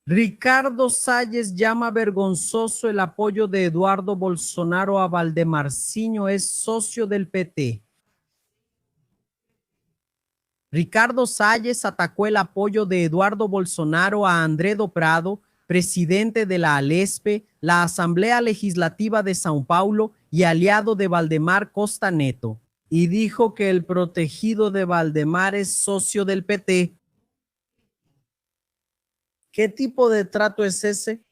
Ricardo Salles llama vergonzoso el apoyo de Eduardo Bolsonaro a Valdemarcino, es socio del PT. Ricardo Salles atacó el apoyo de Eduardo Bolsonaro a André Prado, presidente de la Alespe, la Asamblea Legislativa de São Paulo y aliado de Valdemar Costa Neto, y dijo que el protegido de Valdemar es socio del PT. ¿Qué tipo de trato es ese?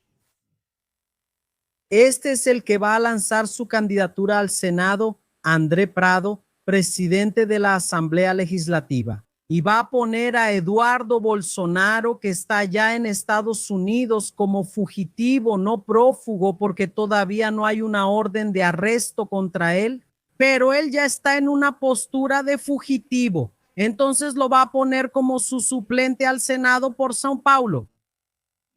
Este es el que va a lanzar su candidatura al Senado, André Prado, presidente de la Asamblea Legislativa, y va a poner a Eduardo Bolsonaro, que está allá en Estados Unidos, como fugitivo, no prófugo, porque todavía no hay una orden de arresto contra él, pero él ya está en una postura de fugitivo. Entonces lo va a poner como su suplente al Senado por São Paulo.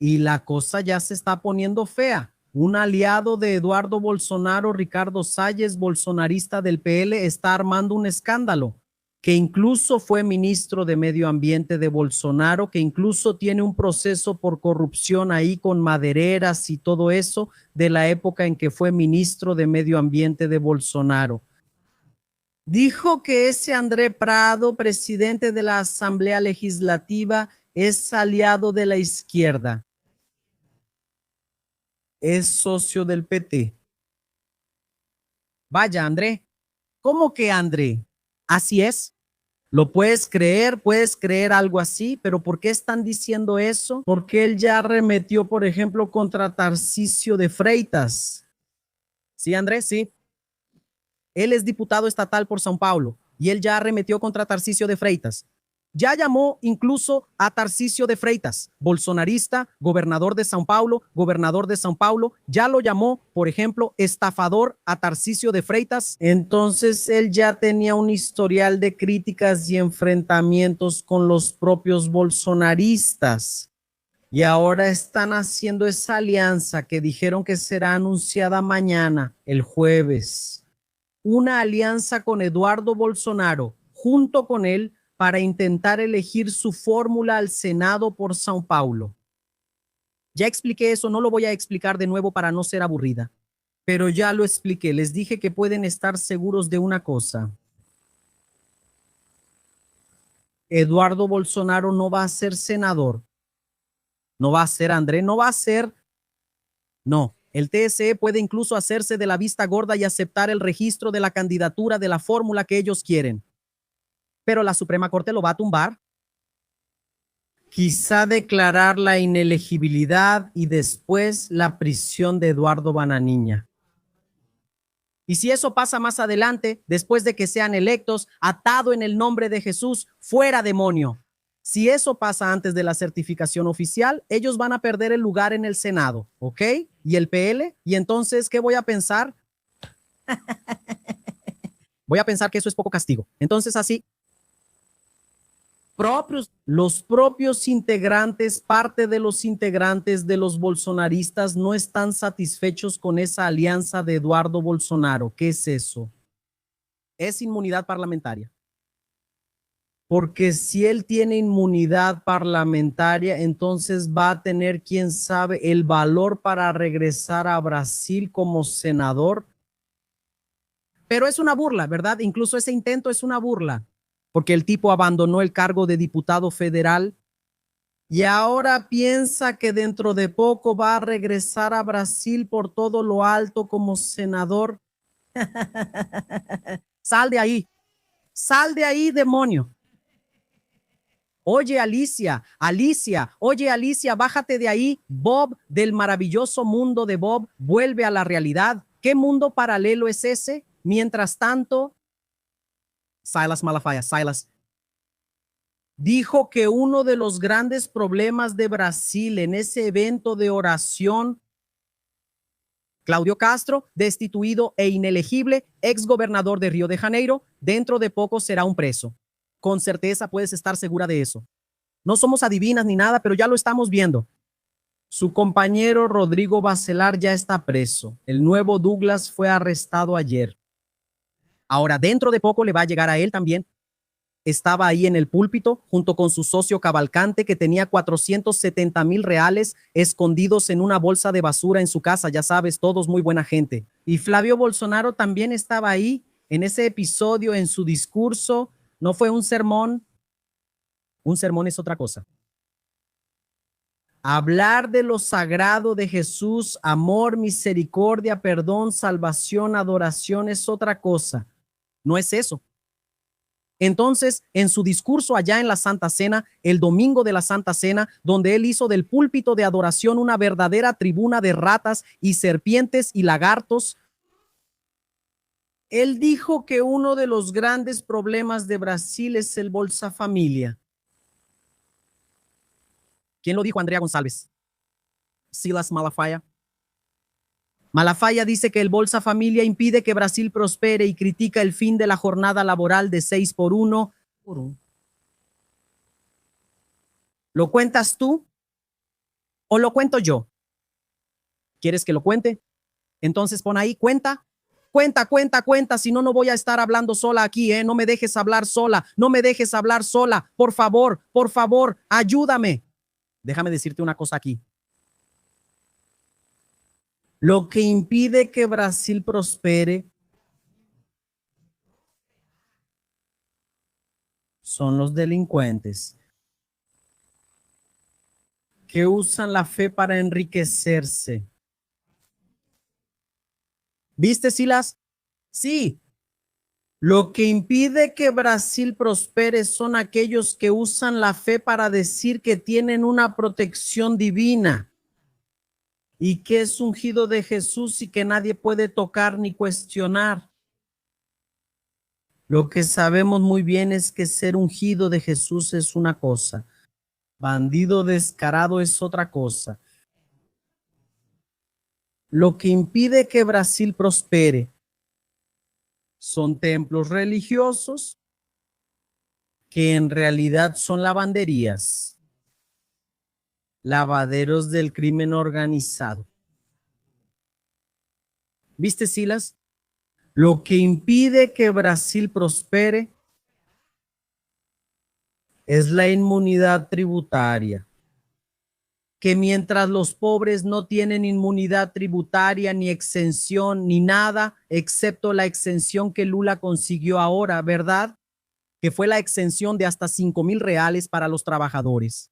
Y la cosa ya se está poniendo fea. Un aliado de Eduardo Bolsonaro, Ricardo Salles, bolsonarista del PL, está armando un escándalo, que incluso fue ministro de Medio Ambiente de Bolsonaro, que incluso tiene un proceso por corrupción ahí con madereras y todo eso de la época en que fue ministro de Medio Ambiente de Bolsonaro. Dijo que ese André Prado, presidente de la Asamblea Legislativa, es aliado de la izquierda. Es socio del PT. Vaya, André. ¿Cómo que André? Así es. ¿Lo puedes creer algo así? Pero ¿por qué están diciendo eso? Porque él ya arremetió, por ejemplo, contra Tarcisio de Freitas. Sí, André, sí. Él es diputado estatal por São Paulo y él ya arremetió contra Tarcisio de Freitas. Ya llamó incluso a Tarcisio de Freitas, bolsonarista, gobernador de São Paulo, ya lo llamó, por ejemplo, estafador a Tarcisio de Freitas. Entonces él ya tenía un historial de críticas y enfrentamientos con los propios bolsonaristas. Y ahora están haciendo esa alianza que dijeron que será anunciada mañana, el jueves. Una alianza con Eduardo Bolsonaro, junto con él, para intentar elegir su fórmula al Senado por São Paulo. Ya expliqué eso, no lo voy a explicar de nuevo para no ser aburrida, pero ya lo expliqué. Les dije que pueden estar seguros de una cosa. Eduardo Bolsonaro no va a ser senador. No va a ser André, no va a ser. No, el TSE puede incluso hacerse de la vista gorda y aceptar el registro de la candidatura de la fórmula que ellos quieren. Pero la Suprema Corte lo va a tumbar. Quizá declarar la inelegibilidad y después la prisión de Eduardo Bananiña. Y si eso pasa más adelante, después de que sean electos, atado en el nombre de Jesús, fuera demonio. Si eso pasa antes de la certificación oficial, ellos van a perder el lugar en el Senado, ¿ok? ¿Y el PL? ¿Y entonces qué voy a pensar? Voy a pensar que eso es poco castigo. Entonces así, los propios integrantes, parte de los integrantes de los bolsonaristas no están satisfechos con esa alianza de Eduardo Bolsonaro. ¿Qué es eso? Es inmunidad parlamentaria. Porque si él tiene inmunidad parlamentaria, entonces va a tener, quién sabe, el valor para regresar a Brasil como senador. Pero es una burla, ¿verdad? Incluso ese intento es una burla, porque el tipo abandonó el cargo de diputado federal y ahora piensa que dentro de poco va a regresar a Brasil por todo lo alto como senador. Sal de ahí, demonio. Oye, Alicia, bájate de ahí. Bob, del maravilloso mundo de Bob, vuelve a la realidad. ¿Qué mundo paralelo es ese? Mientras tanto, Silas Malafaia, Silas, dijo que uno de los grandes problemas de Brasil en ese evento de oración, Claudio Castro, destituido e inelegible, exgobernador de Río de Janeiro, dentro de poco será un preso. Con certeza puedes estar segura de eso. No somos adivinas ni nada, pero ya lo estamos viendo. Su compañero Rodrigo Bacelar ya está preso. El nuevo Douglas fue arrestado ayer. Ahora, dentro de poco le va a llegar a él también estaba ahí en el púlpito junto con su socio Cavalcante, que tenía 470,000 reales escondidos en una bolsa de basura en su casa, ya sabes, todos muy buena gente. Y Flavio Bolsonaro también estaba ahí en ese episodio, en su discurso. No fue un sermón es otra cosa. Hablar de lo sagrado de Jesús, amor, misericordia, perdón, salvación, adoración es otra cosa. No es eso. Entonces, en su discurso allá en la Santa Cena, el domingo de la Santa Cena, donde él hizo del púlpito de adoración una verdadera tribuna de ratas y serpientes y lagartos, él dijo que uno de los grandes problemas de Brasil es el Bolsa Familia. ¿Quién lo dijo? Andrea González. Silas Malafaia. Malafaia dice que el Bolsa Familia impide que Brasil prospere y critica el fin de la jornada laboral de 6 por 1. ¿Lo cuentas tú o lo cuento yo? ¿Quieres que lo cuente? Entonces pon ahí, cuenta. Cuenta, si no, no voy a estar hablando sola aquí, ¿eh? No me dejes hablar sola, no me dejes hablar sola, por favor, ayúdame. Déjame decirte una cosa aquí. Lo que impide que Brasil prospere son los delincuentes que usan la fe para enriquecerse. ¿Viste, Silas? Sí. Lo que impide que Brasil prospere son aquellos que usan la fe para decir que tienen una protección divina y que es ungido de Jesús y que nadie puede tocar ni cuestionar. Lo que sabemos muy bien es que ser ungido de Jesús es una cosa, bandido descarado es otra cosa. Lo que impide que Brasil prospere son templos religiosos que en realidad son lavanderías, lavaderos del crimen organizado. ¿Viste, Silas? Lo que impide que Brasil prospere es la inmunidad tributaria. Que mientras los pobres no tienen inmunidad tributaria, ni exención, ni nada, excepto la exención que Lula consiguió ahora, ¿verdad? Que fue la exención de hasta 5,000 reales para los trabajadores.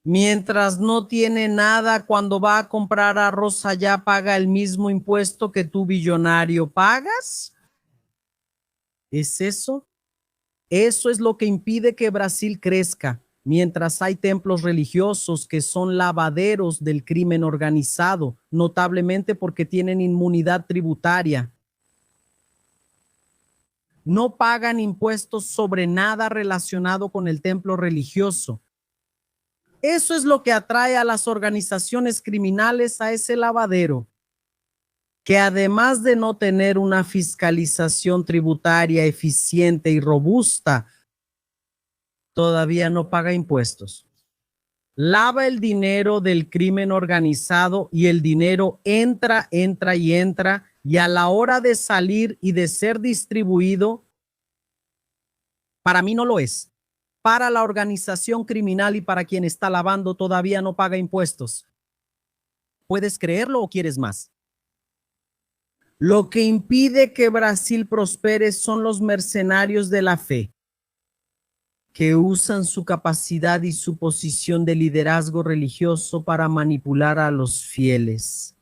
Mientras no tiene nada, cuando va a comprar arroz allá paga el mismo impuesto que tú, billonario, pagas. ¿Es eso? Eso es lo que impide que Brasil crezca. Mientras hay templos religiosos que son lavaderos del crimen organizado, notablemente porque tienen inmunidad tributaria. No pagan impuestos sobre nada relacionado con el templo religioso. Eso es lo que atrae a las organizaciones criminales a ese lavadero, que además de no tener una fiscalización tributaria eficiente y robusta, todavía no paga impuestos. Lava el dinero del crimen organizado y el dinero entra y a la hora de salir y de ser distribuido, para mí no lo es. Para la organización criminal y para quien está lavando todavía no paga impuestos. ¿Puedes creerlo o quieres más? Lo que impide que Brasil prospere son los mercenarios de la fe, que usan su capacidad y su posición de liderazgo religioso para manipular a los fieles.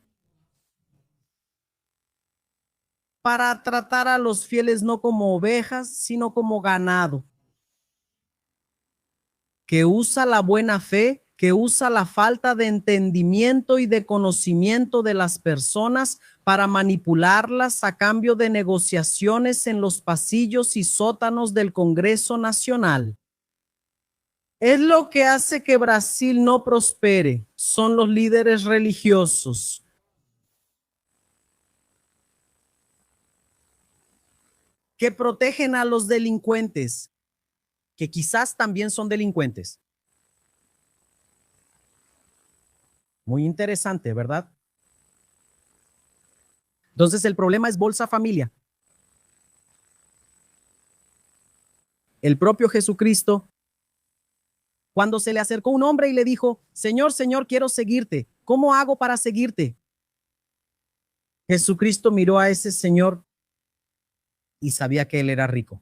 Para tratar a los fieles no como ovejas, sino como ganado. Que usa la buena fe, que usa la falta de entendimiento y de conocimiento de las personas para manipularlas a cambio de negociaciones en los pasillos y sótanos del Congreso Nacional. Es lo que hace que Brasil no prospere, son los líderes religiosos. Que protegen a los delincuentes, que quizás también son delincuentes. Muy interesante, ¿verdad? Entonces el problema es Bolsa Familia. el propio Jesucristo, cuando se le acercó un hombre y le dijo, Señor, Señor, quiero seguirte. ¿Cómo hago para seguirte? Jesucristo miró a ese señor y sabía que él era rico.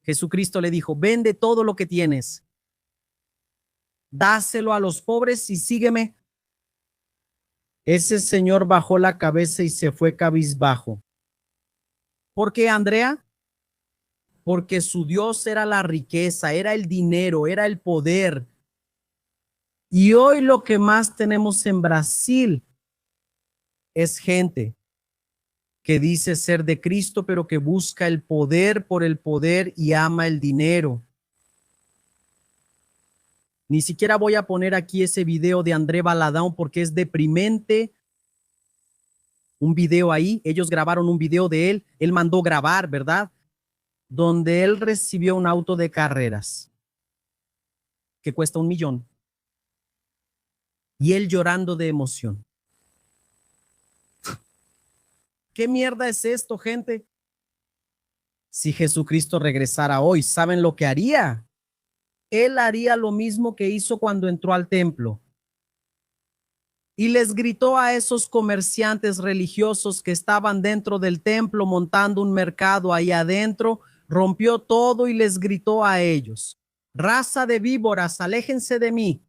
Jesucristo le dijo, vende todo lo que tienes, dáselo a los pobres y sígueme. Ese señor bajó la cabeza y se fue cabizbajo. ¿Por qué, Andrea? Porque su Dios era la riqueza, era el dinero, era el poder. Y hoy lo que más tenemos en Brasil es gente que dice ser de Cristo, pero que busca el poder por el poder y ama el dinero. Ni siquiera voy a poner aquí ese video de André Baladão porque es deprimente. Un video ahí, ellos grabaron un video de él mandó grabar, ¿verdad? Donde él recibió un auto de carreras que cuesta 1 millón. Y él llorando de emoción. ¿Qué mierda es esto, gente? Si Jesucristo regresara hoy, ¿saben lo que haría? Él haría lo mismo que hizo cuando entró al templo. Y les gritó a esos comerciantes religiosos que estaban dentro del templo montando un mercado ahí adentro, rompió todo y les gritó a ellos, raza de víboras, aléjense de mí.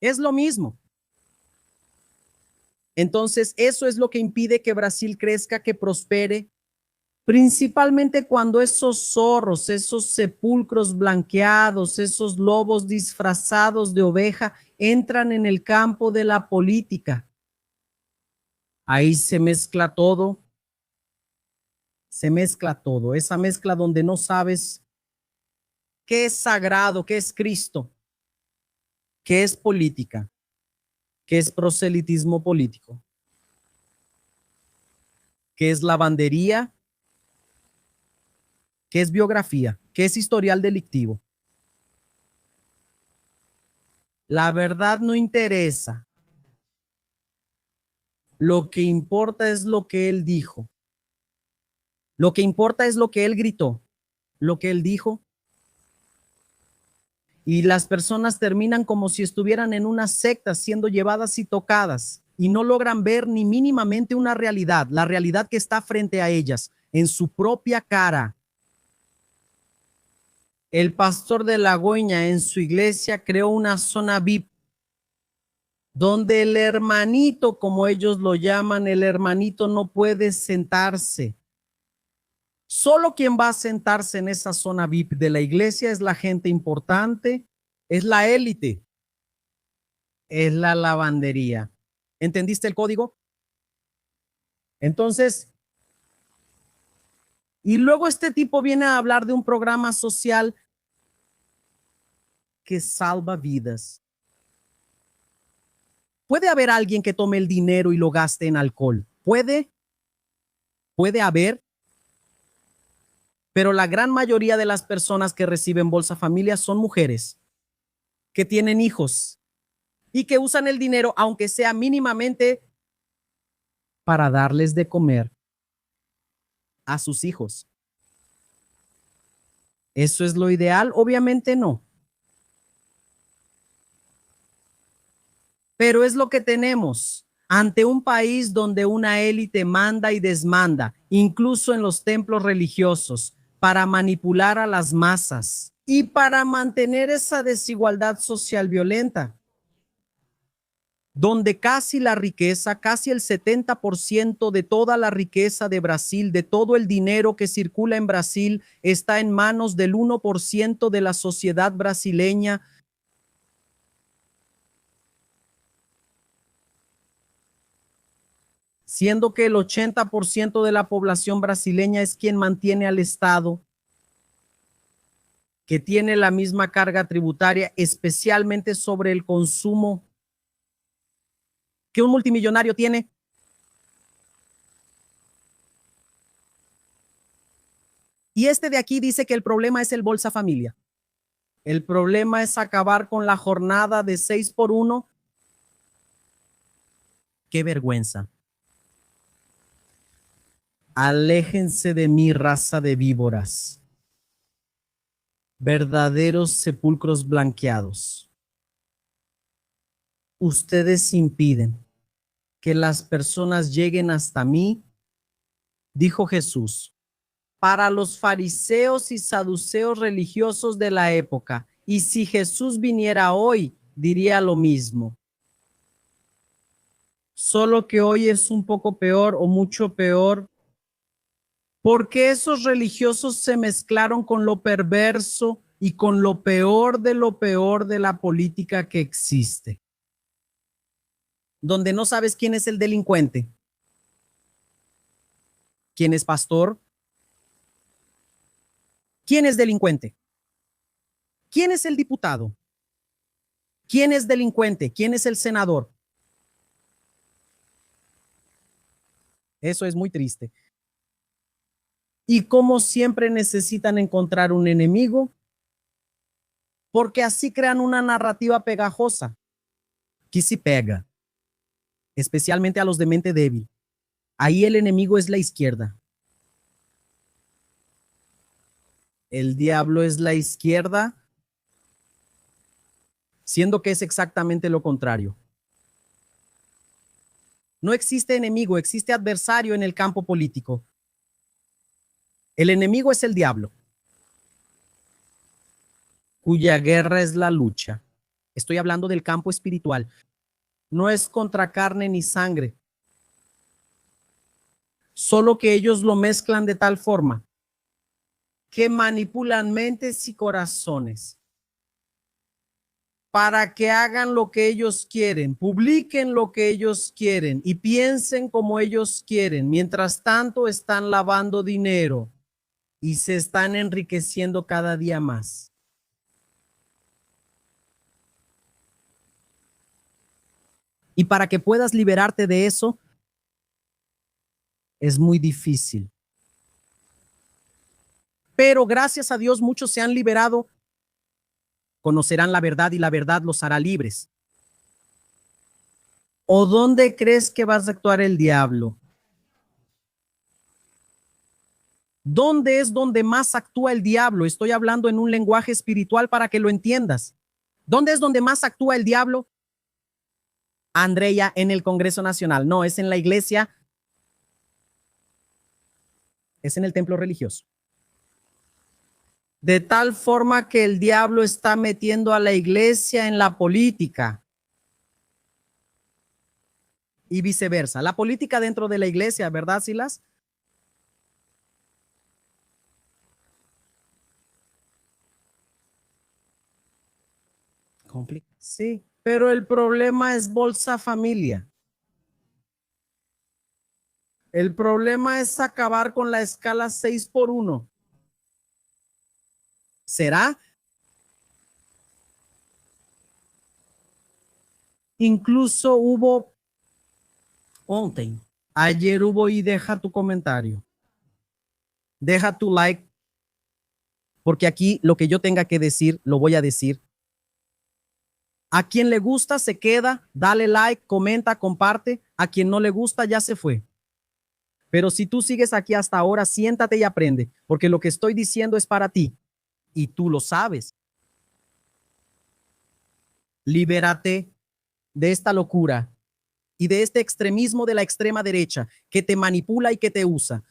Es lo mismo. Entonces, eso es lo que impide que Brasil crezca, que prospere, principalmente cuando esos zorros, esos sepulcros blanqueados, esos lobos disfrazados de oveja entran en el campo de la política. Ahí se mezcla todo, esa mezcla donde no sabes qué es sagrado, qué es Cristo, qué es política, qué es proselitismo político, qué es lavandería, qué es biografía, qué es historial delictivo. La verdad no interesa. Lo que importa es lo que él dijo. Lo que importa es lo que él gritó, lo que él dijo. Y las personas terminan como si estuvieran en una secta siendo llevadas y tocadas y no logran ver ni mínimamente una realidad, la realidad que está frente a ellas, en su propia cara. El pastor de La Goña en su iglesia creó una zona VIP donde el hermanito, como ellos lo llaman, el hermanito no puede sentarse. Solo quien va a sentarse en esa zona VIP de la iglesia es la gente importante, es la élite, es la lavandería. ¿Entendiste el código? Entonces, y luego este tipo viene a hablar de un programa social que salva vidas. ¿Puede haber alguien que tome el dinero y lo gaste en alcohol? Puede haber, pero la gran mayoría de las personas que reciben Bolsa Familia son mujeres que tienen hijos y que usan el dinero, aunque sea mínimamente, para darles de comer a sus hijos. ¿Eso es lo ideal? Obviamente no. Pero es lo que tenemos ante un país donde una élite manda y desmanda, incluso en los templos religiosos, para manipular a las masas y para mantener esa desigualdad social violenta, donde casi la riqueza, casi el 70% de toda la riqueza de Brasil, de todo el dinero que circula en Brasil, está en manos del 1% de la sociedad brasileña, siendo que el 80% de la población brasileña es quien mantiene al Estado, que tiene la misma carga tributaria, especialmente sobre el consumo que un multimillonario tiene. Y este de aquí dice que el problema es el Bolsa Familia. El problema es acabar con la jornada de 6x1. Qué vergüenza. Aléjense de mí, raza de víboras, verdaderos sepulcros blanqueados. Ustedes impiden que las personas lleguen hasta mí, dijo Jesús, para los fariseos y saduceos religiosos de la época. Y si Jesús viniera hoy, diría lo mismo. Solo que hoy es un poco peor o mucho peor, porque esos religiosos se mezclaron con lo perverso y con lo peor de la política que existe. Donde no sabes quién es el delincuente, quién es pastor, quién es delincuente, quién es el diputado, quién es delincuente, quién es el senador. Eso es muy triste. Y como siempre necesitan encontrar un enemigo, porque así crean una narrativa pegajosa, que sí pega, especialmente a los de mente débil. Ahí el enemigo es la izquierda. El diablo es la izquierda, siendo que es exactamente lo contrario. No existe enemigo, existe adversario en el campo político. El enemigo es el diablo, cuya guerra es la lucha. Estoy hablando del campo espiritual. No es contra carne ni sangre, solo que ellos lo mezclan de tal forma que manipulan mentes y corazones para que hagan lo que ellos quieren, publiquen lo que ellos quieren y piensen como ellos quieren. Mientras tanto, están lavando dinero y se están enriqueciendo cada día más. Y para que puedas liberarte de eso, es muy difícil. Pero gracias a Dios muchos se han liberado, conocerán la verdad y la verdad los hará libres. ¿O dónde crees que vas a actuar el diablo? ¿Dónde es donde más actúa el diablo? Estoy hablando en un lenguaje espiritual para que lo entiendas. ¿Dónde es donde más actúa el diablo? Andrea, en el Congreso Nacional. No, es en la iglesia. Es en el templo religioso. De tal forma que el diablo está metiendo a la iglesia en la política. Y viceversa. La política dentro de la iglesia, ¿verdad, Silas? Sí, pero el problema es Bolsa Familia. El problema es acabar con la escala 6x1. ¿Será? Incluso hubo ontem, ayer hubo, y deja tu comentario. Deja tu like, porque aquí lo que yo tenga que decir, lo voy a decir. A quien le gusta se queda, dale like, comenta, comparte. A quien no le gusta ya se fue. Pero si tú sigues aquí hasta ahora, siéntate y aprende, porque lo que estoy diciendo es para ti y tú lo sabes. Libérate de esta locura y de este extremismo de la extrema derecha que te manipula y que te usa.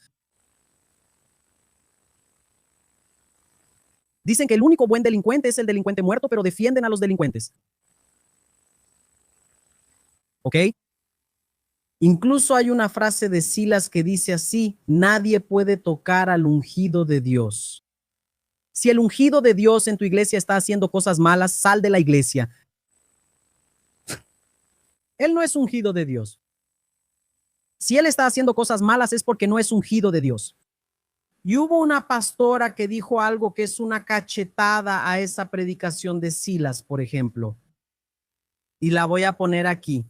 Dicen que el único buen delincuente es el delincuente muerto, pero defienden a los delincuentes. ¿Ok? Incluso hay una frase de Silas que dice así: nadie puede tocar al ungido de Dios. Si el ungido de Dios en tu iglesia está haciendo cosas malas, sal de la iglesia. Él no es ungido de Dios. Si él está haciendo cosas malas es porque no es ungido de Dios. Y hubo una pastora que dijo algo que es una cachetada a esa predicación de Silas, por ejemplo. Y la voy a poner aquí.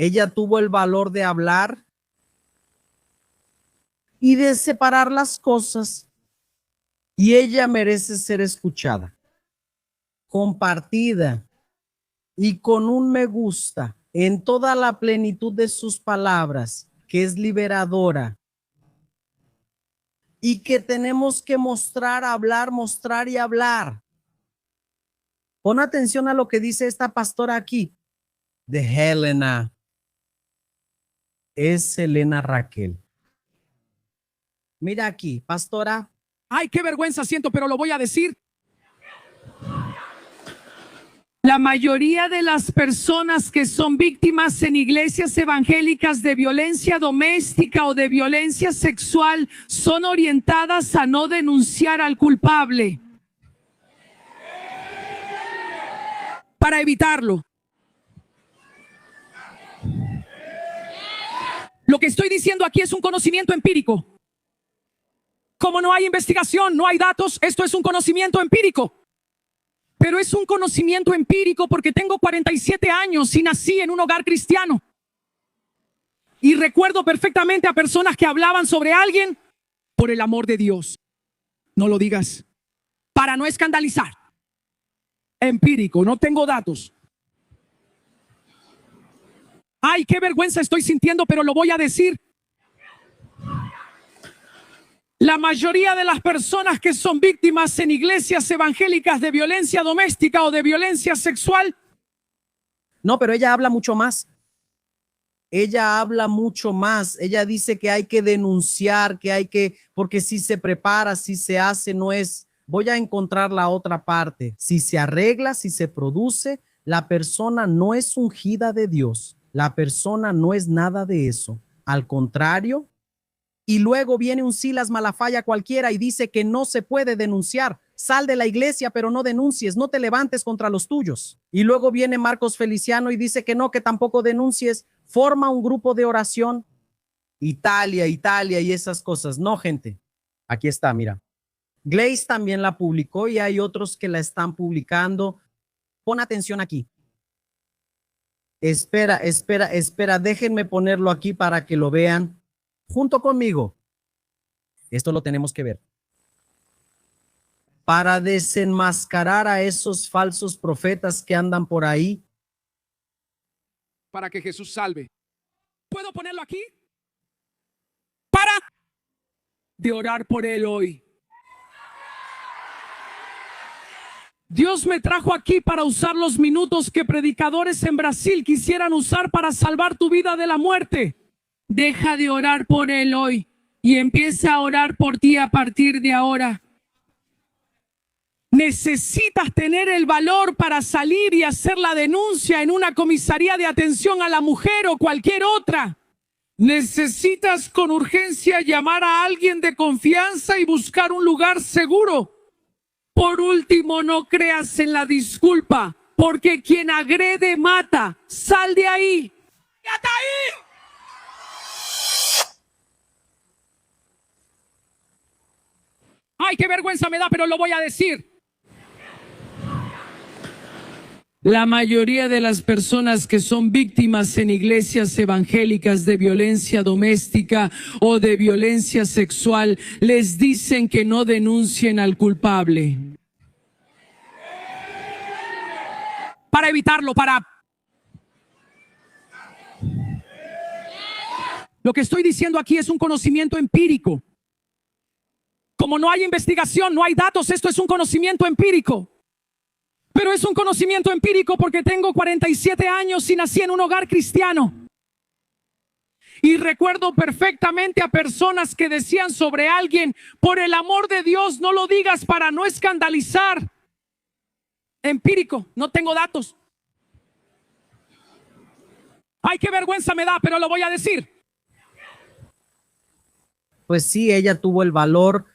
Ella tuvo el valor de hablar y de separar las cosas. Y ella merece ser escuchada, compartida y con un me gusta en toda la plenitud de sus palabras, que es liberadora y que tenemos que mostrar, hablar, mostrar y hablar. Pon atención a lo que dice esta pastora aquí, de Helena. Es Helena Raquel. Mira aquí, pastora. Ay, qué vergüenza siento, pero lo voy a decir. La mayoría de las personas que son víctimas en iglesias evangélicas de violencia doméstica o de violencia sexual son orientadas a no denunciar al culpable para evitarlo. Lo que estoy diciendo aquí es un conocimiento empírico. Como no hay investigación, no hay datos, esto es un conocimiento empírico. Pero es un conocimiento empírico porque tengo 47 años y nací en un hogar cristiano. Y recuerdo perfectamente a personas que hablaban sobre alguien por el amor de Dios. No lo digas. Para no escandalizar. Empírico, no tengo datos. Ay, qué vergüenza estoy sintiendo, pero lo voy a decir. La mayoría de las personas que son víctimas en iglesias evangélicas de violencia doméstica o de violencia sexual. No, pero ella habla mucho más. Ella habla mucho más. Ella dice que hay que denunciar, que hay que, porque si se prepara, si se hace, no es. Voy a encontrar la otra parte. Si se arregla, si se produce, la persona no es ungida de Dios. La persona no es nada de eso. Al contrario. Y luego viene un Silas Malafaya cualquiera y dice que no se puede denunciar. Sal de la iglesia, pero no denuncies, no te levantes contra los tuyos. Y luego viene Marcos Feliciano y dice que no, que tampoco denuncies. Forma un grupo de oración. Italia y esas cosas. No, gente. Aquí está, mira. Glaze también la publicó y hay otros que la están publicando. Pon atención aquí. Espera. Déjenme ponerlo aquí para que lo vean junto conmigo. Esto lo tenemos que ver. Para desenmascarar a esos falsos profetas que andan por ahí. Para que Jesús salve. ¿Puedo ponerlo aquí? Para de orar por él hoy. Dios me trajo aquí para usar los minutos que predicadores en Brasil quisieran usar para salvar tu vida de la muerte. Deja de orar por él hoy y empieza a orar por ti a partir de ahora. Necesitas tener el valor para salir y hacer la denuncia en una comisaría de atención a la mujer o cualquier otra. Necesitas con urgencia llamar a alguien de confianza y buscar un lugar seguro. Por último, no creas en la disculpa, porque quien agrede mata. Sal de ahí. ¡Hasta ahí! Ay, qué vergüenza me da, pero lo voy a decir. La mayoría de las personas que son víctimas en iglesias evangélicas de violencia doméstica o de violencia sexual les dicen que no denuncien al culpable. Para evitarlo, Lo que estoy diciendo aquí es un conocimiento empírico. Como no hay investigación, no hay datos, esto es un conocimiento empírico. Pero es un conocimiento empírico porque tengo 47 años y nací en un hogar cristiano. Y recuerdo perfectamente a personas que decían sobre alguien, por el amor de Dios, no lo digas para no escandalizar. Empírico, no tengo datos. Ay, qué vergüenza me da, pero lo voy a decir. Pues sí, ella tuvo el valor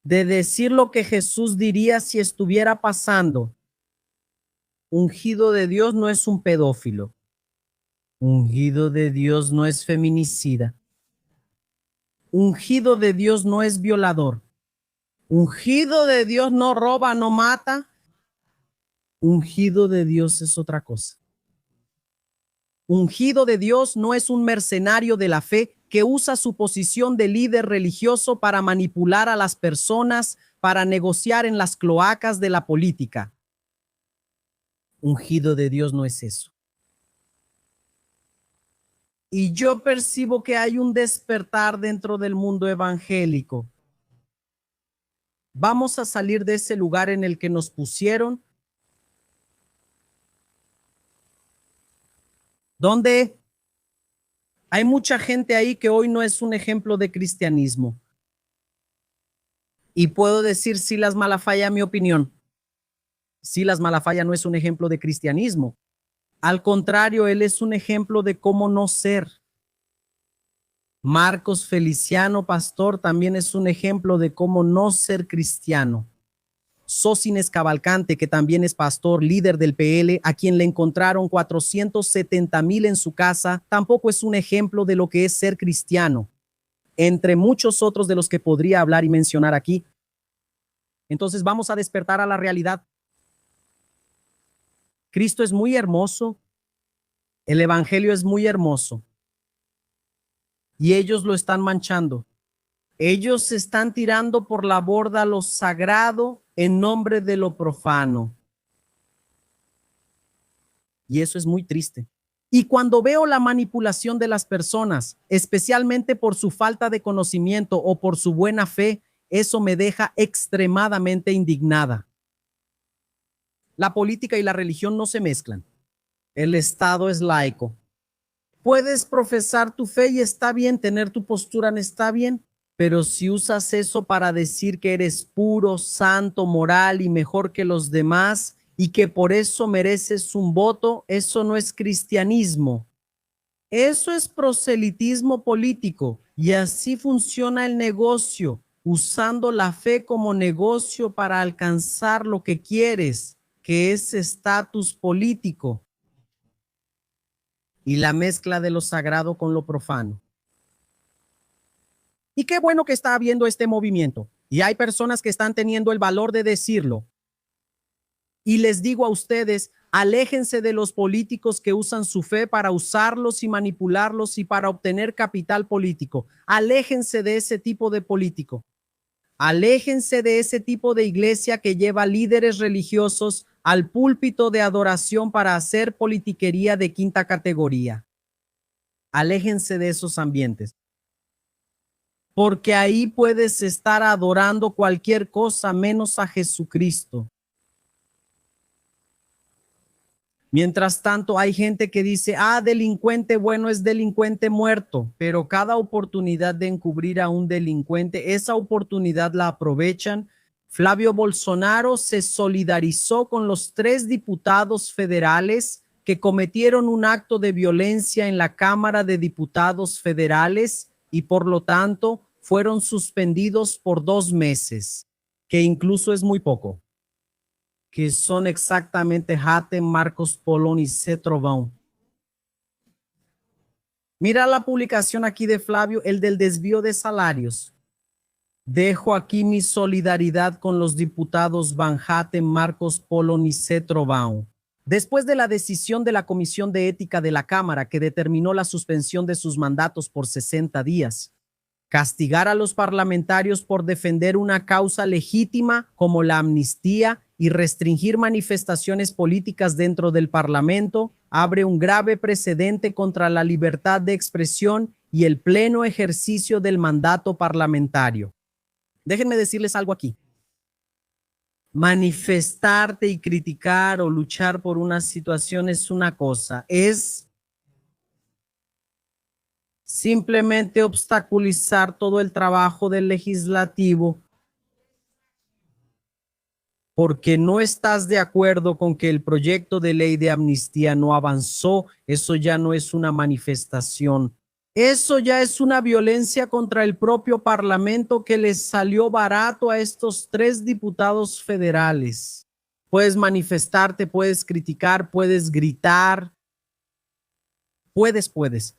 de decir lo que Jesús diría si estuviera pasando. Ungido de Dios no es un pedófilo. Ungido de Dios no es feminicida. Ungido de Dios no es violador. Ungido de Dios no roba, no mata. Ungido de Dios es otra cosa. Ungido de Dios no es un mercenario de la fe que usa su posición de líder religioso para manipular a las personas, para negociar en las cloacas de la política. Ungido de Dios no es eso. Y yo percibo que hay un despertar dentro del mundo evangélico. Vamos a salir de ese lugar en el que nos pusieron, donde hay mucha gente ahí que hoy no es un ejemplo de cristianismo. Y puedo decir, Silas Malafaia, mi opinión. Silas Malafaia no es un ejemplo de cristianismo. Al contrario, él es un ejemplo de cómo no ser. Marcos Feliciano, pastor, también es un ejemplo de cómo no ser cristiano. Sócines Cavalcante, que también es pastor, líder del PL, a quien le encontraron 470,000 en su casa, tampoco es un ejemplo de lo que es ser cristiano, entre muchos otros de los que podría hablar y mencionar aquí. Entonces vamos a despertar a la realidad. Cristo es muy hermoso, el evangelio es muy hermoso, y ellos lo están manchando. Ellos se están tirando por la borda lo sagrado en nombre de lo profano. Y eso es muy triste. Y cuando veo la manipulación de las personas, especialmente por su falta de conocimiento o por su buena fe, eso me deja extremadamente indignada. La política y la religión no se mezclan. El Estado es laico. Puedes profesar tu fe y está bien, tener tu postura está bien, pero si usas eso para decir que eres puro, santo, moral y mejor que los demás y que por eso mereces un voto, eso no es cristianismo. Eso es proselitismo político y así funciona el negocio, usando la fe como negocio para alcanzar lo que quieres, que es estatus político y la mezcla de lo sagrado con lo profano. Y qué bueno que está habiendo este movimiento. Y hay personas que están teniendo el valor de decirlo. Y les digo a ustedes, aléjense de los políticos que usan su fe para usarlos y manipularlos y para obtener capital político. Aléjense de ese tipo de político. Aléjense de ese tipo de iglesia que lleva líderes religiosos al púlpito de adoración para hacer politiquería de quinta categoría. Aléjense de esos ambientes. Porque ahí puedes estar adorando cualquier cosa menos a Jesucristo. Mientras tanto, hay gente que dice, delincuente bueno es delincuente muerto, pero cada oportunidad de encubrir a un delincuente, esa oportunidad la aprovechan. Flavio Bolsonaro se solidarizó con los 3 diputados federales que cometieron un acto de violencia en la Cámara de Diputados Federales y por lo tanto fueron suspendidos por 2 meses, que incluso es muy poco, que son exactamente Hatem, Marcos Polón y Cetrovão. Mira la publicación aquí de Flavio, el del desvío de salarios. Dejo aquí mi solidaridad con los diputados Van Hatten, Marcos Polón y Cetrovão. Después de la decisión de la Comisión de Ética de la Cámara que determinó la suspensión de sus mandatos por 60 días, castigar a los parlamentarios por defender una causa legítima como la amnistía y restringir manifestaciones políticas dentro del Parlamento abre un grave precedente contra la libertad de expresión y el pleno ejercicio del mandato parlamentario. Déjenme decirles algo aquí. Manifestarte y criticar o luchar por una situación es una cosa, es simplemente obstaculizar todo el trabajo del legislativo porque no estás de acuerdo con que el proyecto de ley de amnistía no avanzó. Eso ya no es una manifestación. Eso ya es una violencia contra el propio Parlamento que les salió barato a estos 3 diputados federales. Puedes manifestarte, puedes criticar, puedes gritar. Puedes.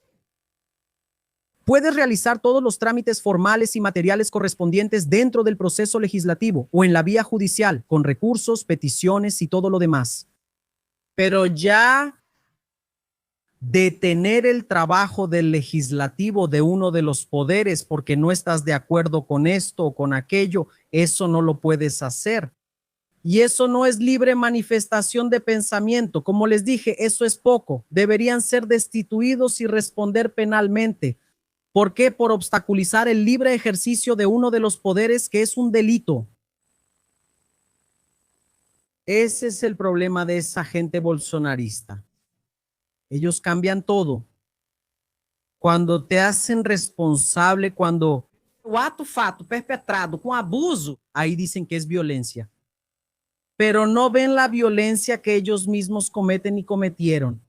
Puedes realizar todos los trámites formales y materiales correspondientes dentro del proceso legislativo o en la vía judicial, con recursos, peticiones y todo lo demás. Pero ya detener el trabajo del legislativo de uno de los poderes porque no estás de acuerdo con esto o con aquello, eso no lo puedes hacer. Y eso no es libre manifestación de pensamiento. Como les dije, eso es poco. Deberían ser destituidos y responder penalmente. ¿Por qué? Por obstaculizar el libre ejercicio de uno de los poderes, que es un delito. Ese es el problema de esa gente bolsonarista. Ellos cambian todo. Cuando te hacen responsable, cuando o ato fato perpetrado con abuso, ahí dicen que es violencia. Pero no ven la violencia que ellos mismos cometen y cometieron.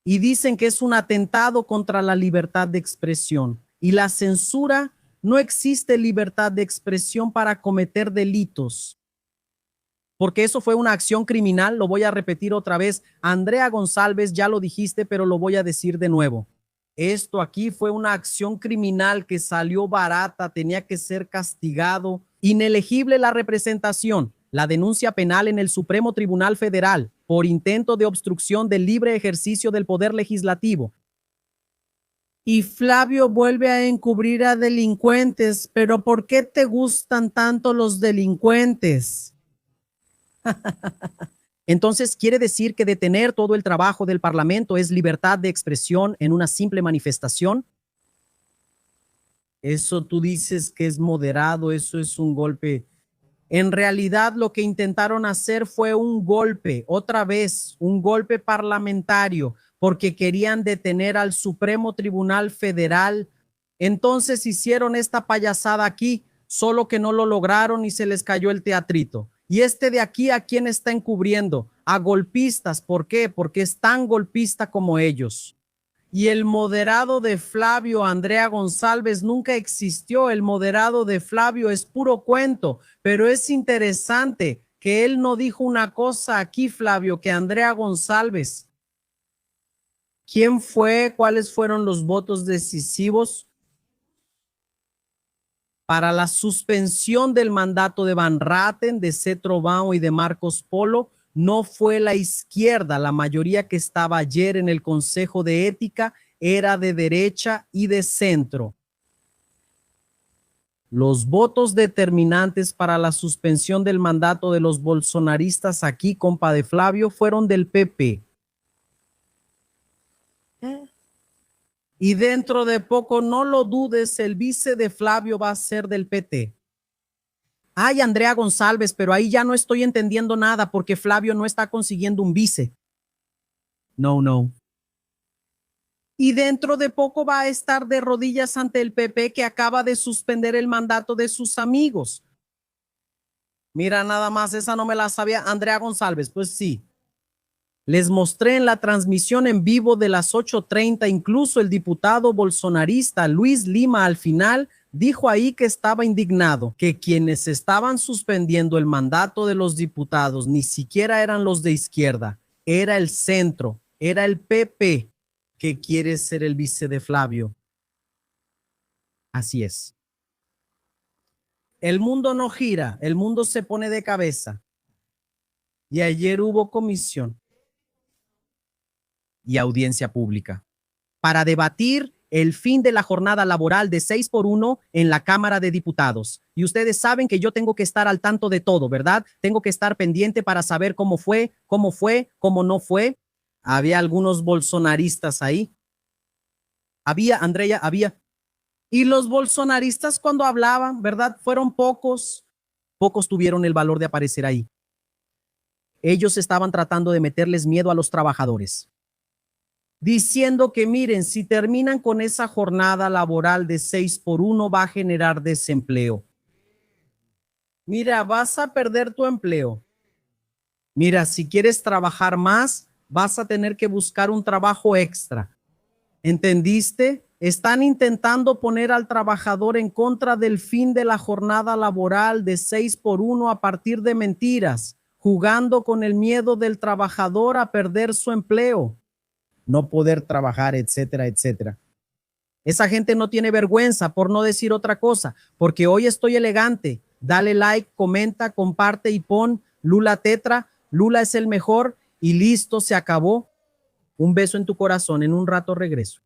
Y dicen que es un atentado contra la libertad de expresión. Y la censura, no existe libertad de expresión para cometer delitos. Porque eso fue una acción criminal, lo voy a repetir otra vez. Andrea González, ya lo dijiste, pero lo voy a decir de nuevo. Esto aquí fue una acción criminal que salió barata, tenía que ser castigado. Inelegible la representación, la denuncia penal en el Supremo Tribunal Federal por intento de obstrucción del libre ejercicio del poder legislativo. Y Flavio vuelve a encubrir a delincuentes, pero ¿por qué te gustan tanto los delincuentes? Entonces, ¿quiere decir que detener todo el trabajo del Parlamento es libertad de expresión en una simple manifestación? Eso tú dices que es moderado, eso es un golpe. En realidad, lo que intentaron hacer fue un golpe, otra vez, un golpe parlamentario, porque querían detener al Supremo Tribunal Federal. Entonces hicieron esta payasada aquí, solo que no lo lograron y se les cayó el teatrito. Y este de aquí, ¿a quién está encubriendo? A golpistas. ¿Por qué? Porque es tan golpista como ellos. Y el moderado de Flavio, Andrea González, nunca existió. El moderado de Flavio es puro cuento, pero es interesante que él no dijo una cosa aquí, Flavio, que Andrea González. ¿Quién fue? ¿Cuáles fueron los votos decisivos para la suspensión del mandato de Van Ratten, de Cetro Bao y de Marcos Polo? No fue la izquierda, la mayoría que estaba ayer en el Consejo de Ética era de derecha y de centro. Los votos determinantes para la suspensión del mandato de los bolsonaristas aquí, compa de Flavio, fueron del PP. Y dentro de poco, no lo dudes, el vice de Flavio va a ser del PT. Ay, Andrea González, pero ahí ya no estoy entendiendo nada porque Flavio no está consiguiendo un vice. No. Y dentro de poco va a estar de rodillas ante el PP que acaba de suspender el mandato de sus amigos. Mira, nada más, esa no me la sabía Andrea González, pues sí. Les mostré en la transmisión en vivo de las 8:30, incluso el diputado bolsonarista Luis Lima al final dijo ahí que estaba indignado, que quienes estaban suspendiendo el mandato de los diputados ni siquiera eran los de izquierda, era el centro, era el PP que quiere ser el vice de Flavio. Así es. El mundo no gira, el mundo se pone de cabeza. Y ayer hubo comisión y audiencia pública para debatir el fin de la jornada laboral de 6x1 en la Cámara de Diputados. Y ustedes saben que yo tengo que estar al tanto de todo, ¿verdad? Tengo que estar pendiente para saber cómo cómo no fue. Había algunos bolsonaristas ahí. Había. Y los bolsonaristas cuando hablaban, ¿verdad? Fueron pocos. Pocos tuvieron el valor de aparecer ahí. Ellos estaban tratando de meterles miedo a los trabajadores, diciendo que miren, si terminan con esa jornada laboral de 6x1 va a generar desempleo. Mira, vas a perder tu empleo. Mira, si quieres trabajar más, vas a tener que buscar un trabajo extra. ¿Entendiste? Están intentando poner al trabajador en contra del fin de la jornada laboral de 6x1 a partir de mentiras, jugando con el miedo del trabajador a perder su empleo, no poder trabajar, etcétera, etcétera. Esa gente no tiene vergüenza, por no decir otra cosa, porque hoy estoy elegante. Dale like, comenta, comparte y pon Lula Tetra. Lula es el mejor y listo, se acabó. Un beso en tu corazón, en un rato regreso.